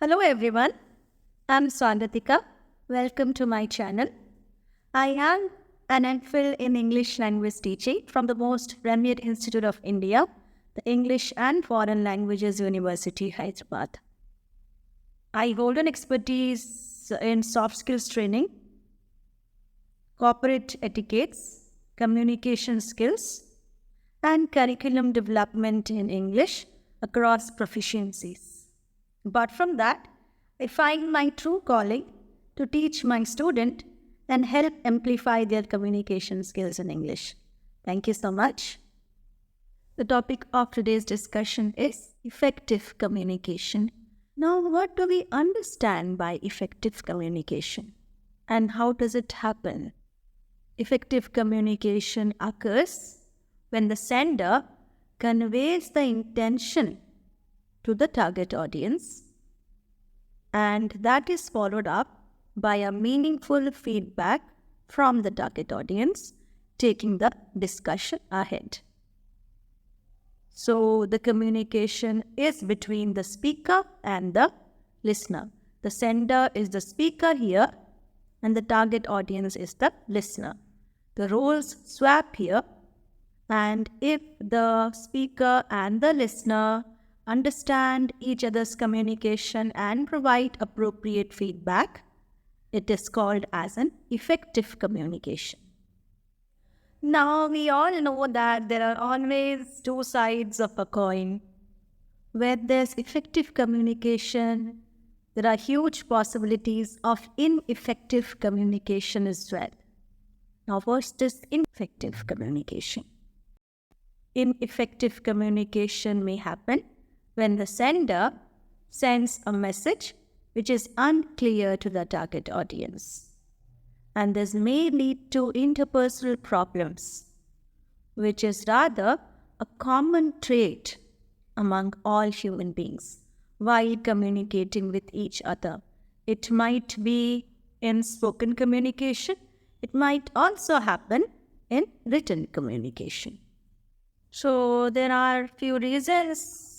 Hello everyone, I'm Swandatika. Welcome to my channel. I am an MPhil in English language teaching from the most premier institute of India, the English and Foreign Languages University, Hyderabad. I hold an expertise in soft skills training, corporate etiquettes, communication skills, and curriculum development in English across proficiencies. Apart from that, I find my true calling to teach my student and help amplify their communication skills in English. Thank you so much. The topic of today's discussion is effective communication. Now, what do we understand by effective communication and how does it happen? Effective communication occurs when the sender conveys the intention to the target audience, and that is followed up by a meaningful feedback from the target audience, taking the discussion ahead. So the communication is between the speaker and the listener. The sender is the speaker here and the target audience is the listener. The roles swap here, and if the speaker and the listener understand each other's communication and provide appropriate feedback, it is called as an effective communication. Now, we all know that there are always two sides of a coin. Where there's effective communication, there are huge possibilities of ineffective communication as well. Now, what's this ineffective communication? Ineffective communication may happen when the sender sends a message which is unclear to the target audience. And this may lead to interpersonal problems, which is rather a common trait among all human beings while communicating with each other. It might be in spoken communication. It might also happen in written communication. So there are few reasons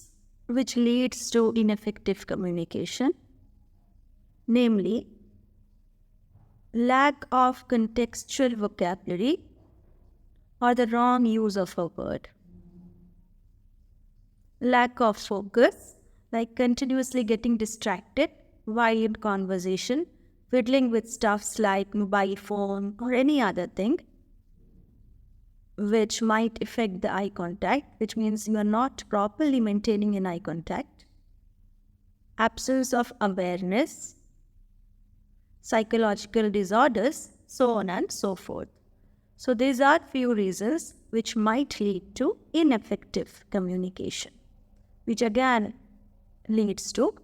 which leads to ineffective communication, namely lack of contextual vocabulary or the wrong use of a word, lack of focus, like continuously getting distracted while in conversation, fiddling with stuffs like mobile phone or any other thing, which might affect the eye contact, which means you are not properly maintaining an eye contact, absence of awareness, psychological disorders, so on and so forth. So these are few reasons which might lead to ineffective communication, which again leads to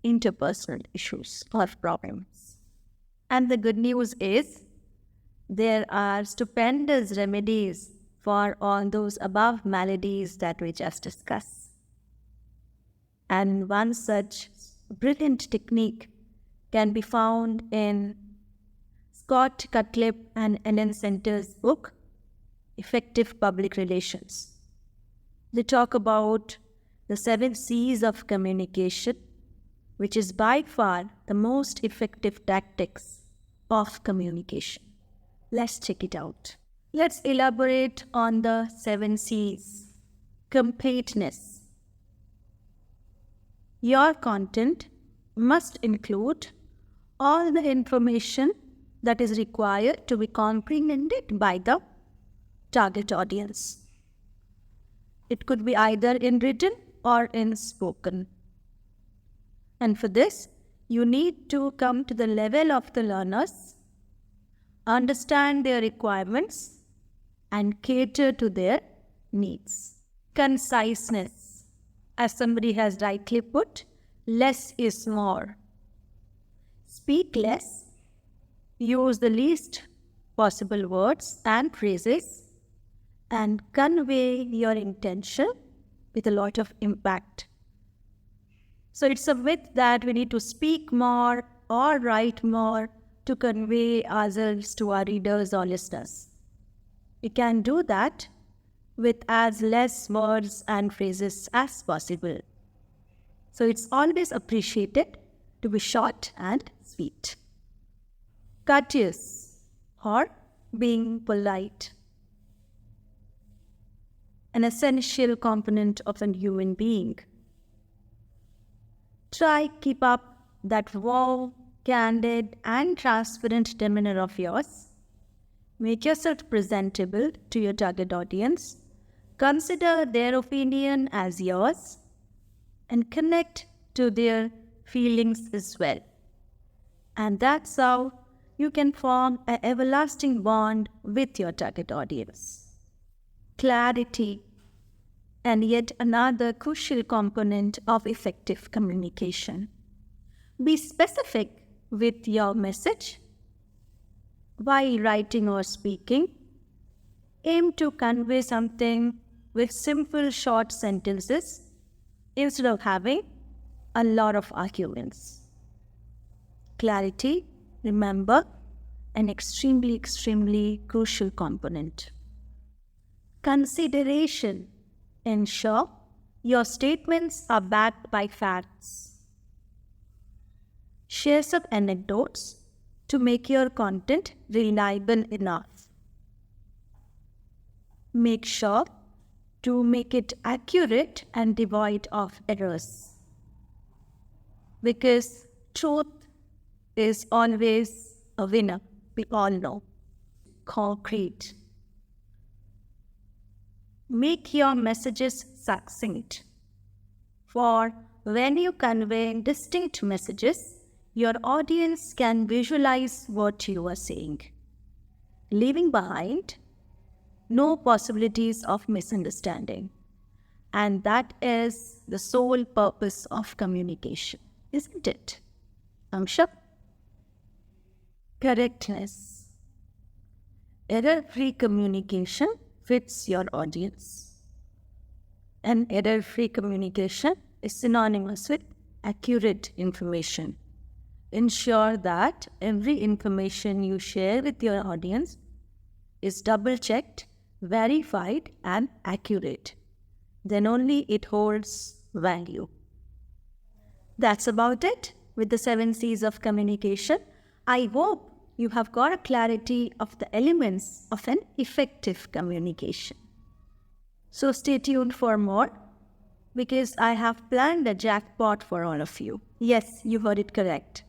interpersonal issues or problems. And the good news is there are stupendous remedies for all those above maladies that we just discussed. And one such brilliant technique can be found in Scott Cutlip and Ellen Center's book, Effective Public Relations. They talk about the 7 C's of communication, which is by far the most effective tactics of communication. Let's check it out. Let's elaborate on the 7 C's. Completeness. Your content must include all the information that is required to be comprehended by the target audience. It could be either in written or in spoken. And for this, you need to come to the level of the learners, understand their requirements, and cater to their needs. Conciseness. As somebody has rightly put, less is more. Speak less, use the least possible words and phrases, and convey your intention with a lot of impact. So it's a myth that we need to speak more or write more to convey ourselves to our readers or listeners. We can do that with as less words and phrases as possible. So it's always appreciated to be short and sweet. Courteous or being polite. An essential component of a human being. Try keep up that warm, candid and transparent demeanor of yours. Make yourself presentable to your target audience. Consider their opinion as yours and connect to their feelings as well. And that's how you can form an everlasting bond with your target audience. Clarity, and yet another crucial component of effective communication. Be specific with your message. While writing or speaking, aim to convey something with simple short sentences instead of having a lot of arguments. Clarity, remember, an extremely crucial component. Consideration, ensure your statements are backed by facts. Share some anecdotes to make your content reliable enough. Make sure to make it accurate and devoid of errors. Because truth is always a winner, we all know. Concrete. Make your messages succinct. For when you convey distinct messages, your audience can visualize what you are saying, leaving behind no possibilities of misunderstanding. And that is the sole purpose of communication, isn't it? I'm sure. Correctness. Error-free communication fits your audience. And error-free communication is synonymous with accurate information. Ensure that every information you share with your audience is double-checked, verified and accurate. Then only it holds value. That's about it with the 7 C's of communication. I hope you have got a clarity of the elements of an effective communication. So stay tuned for more because I have planned a jackpot for all of you. Yes, you heard it correct.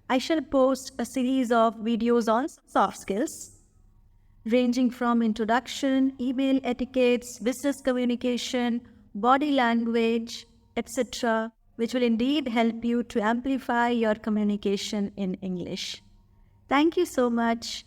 I shall post a series of videos on soft skills, ranging from introduction, email etiquettes, business communication, body language, etc., which will indeed help you to amplify your communication in English. Thank you so much.